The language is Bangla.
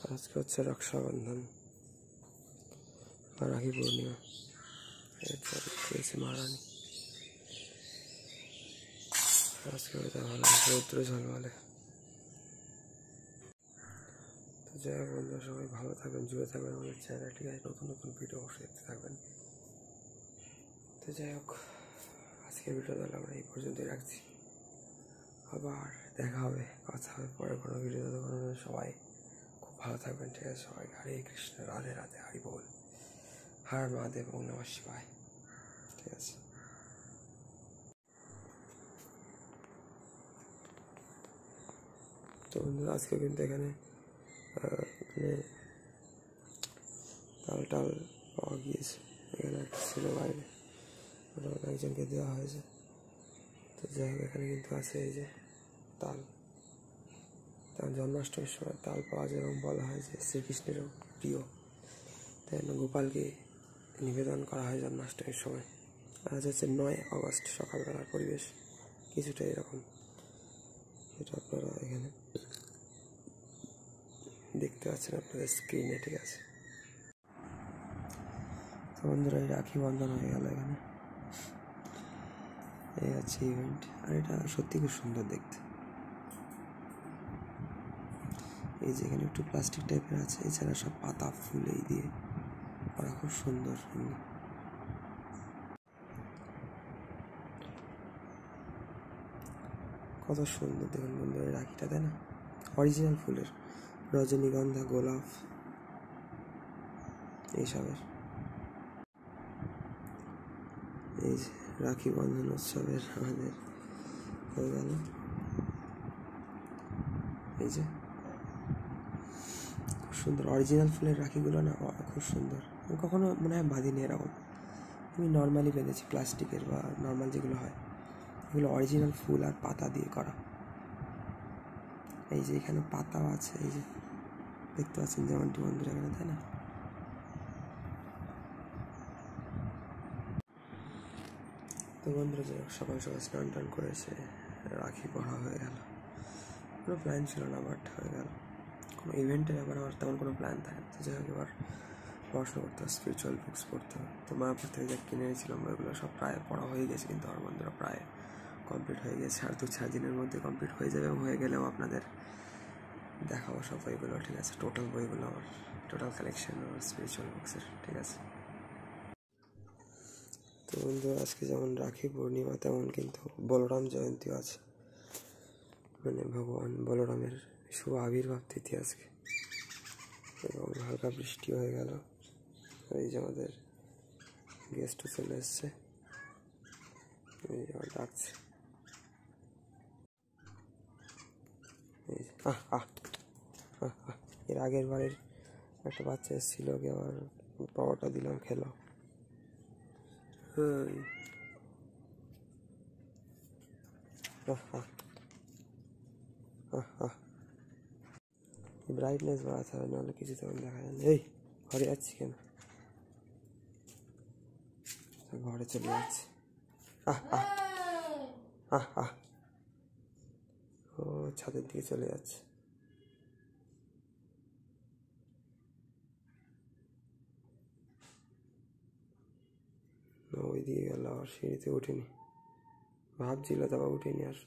আজকে হচ্ছে রক্ষাবন্ধন বা রাখি পূর্ণিমা। মহারানী আজকে ভালো রৌদ্র ঝলমলে। তো যাই হোক বন্ধুরা, সবাই ভালো থাকবেন, জুড়ে থাকবেন আমাদের চ্যানেল, ঠিক আছে? নতুন নতুন ভিডিও অবশ্যই দেখতে থাকবেন। তো যাই হোক, আজকের ভিডিও তাহলে আমরা এই পর্যন্তই রাখছি। আবার দেখা হবে, কথা হবে পরে কোনো ভিডিওতে। তখন সবাই খুব ভালো থাকবেন, ঠিক আছে? সবাই হরে কৃষ্ণ, রাধে রাধে, হরি বল, হর মহাদেব, ওম নমঃ শিবায়, ঠিক আছে? তো বন্ধুরা, আজকে কিন্তু এখানে মানে তাল টাল পাওয়া গিয়েছে। এখানে একটা ছিল বাইরে, ওটা একজনকে দেওয়া হয়েছে। তো যাই হোক, এখানে কিন্তু আছে এই যে তাল। তার জন্মাষ্টমীর সময় তাল পাওয়া যায় এবং বলা হয় যে শ্রীকৃষ্ণেরও প্রিয়, তাই জন্য গোপালকে নিবেদন করা হয় জন্মাষ্টমীর সময়। আজ হচ্ছে 9 আগস্ট, সকালবেলার পরিবেশ কিছুটা এরকম, যেটা আপনারা এখানে দেখতে পাচ্ছেন আপনাদের স্ক্রিনে, ঠিক আছে? তো বন্ধুরা, এই রাখি বন্ধন হয়ে গেল এখানে, এই আছে ইভেন্ট। আর এটা সত্যি খুব সুন্দর দেখতে। এই যে এখানে একটু প্লাস্টিক টাইপের আছে, এছাড়া সব পাতা ফুল এই দিয়ে করা, খুব সুন্দর। কত সুন্দর দেখুন বন্ধুরা এই রাখিটা, তাই না? অরিজিনাল ফুলের, রজনীগন্ধা, গোলাপ এইসবের। এই যে রাখি বন্ধন উৎসবের আমাদের হয়ে গেল। এই যে খুব সুন্দর অরিজিনাল ফুলের রাখিগুলো না, খুব সুন্দর। আমি কখনো মনে হয় বাঁধিনি এরকম, আমি নর্মালি বেঁধেছি প্লাস্টিকের বা নর্মাল যেগুলো হয়। এগুলো অরিজিনাল ফুল আর পাতা দিয়ে করা। এই যে এখানে পাতাও আছে, এই যে দেখতে পাচ্ছেন যেমনটি বন্ধুরা এখানে, তাই না? তো বন্ধুরা, যে সকাল সকাল স্নান টান করেছে, রাখি পড়া হয়ে গেল। কোনো প্ল্যান ছিল না, বাট হয়ে গেল। কোনো ইভেন্টের ব্যাপারে আমার তেমন কোনো প্ল্যান থাকে না। তো যাই হোক, এবার পড়াশোনা করতে হবে, স্পিরিচুয়াল বুকস পড়তে হবে। তো মায়াপুর থেকে যা কিনে এনেছিলাম ওইগুলো সব প্রায় পড়া হয়ে গেছে, কিন্তু আমার বন্ধুরা প্রায় কমপ্লিট হয়ে গেছে। আর 2-4 দিনের মধ্যে কমপ্লিট হয়ে যাবে, এবং হয়ে গেলেও আপনাদের দেখাবো সব বইগুলো, ঠিক আছে? টোটাল বইগুলো আমার, টোটাল কালেকশন আমার স্পিরিচুয়াল বুকসের, ঠিক আছে? তো বন্ধু, আজকে যেমন রাখি পূর্ণিমা, তেমন কিন্তু বলরাম জয়ন্তীও আছে। মানে ভগবান বলরামের শুভ আবির্ভাব তিথি আজকে, এবং হালকা বৃষ্টি হয়ে গেল। এই যে আমাদের গেস্টও চলে এসছে, এই যে আমার ডাকছে। এই যে এর আগের বারের একটা বাচ্চা এসেছিল, ওকে আবার পাওয়াটা দিলাম, খেলো। ব্রাইটনেস বাড়াতে হবে, নাহলে কিছু তেমন দেখা যায় না। এই ঘরে যাচ্ছি কেন? ঘরে চলে যাচ্ছি। ও ছাদের দিকে চলে যাচ্ছে। ওই দিকে গেল, আর সিঁড়িতে উঠিনি, ভাবছিল তবে উঠিনি আর।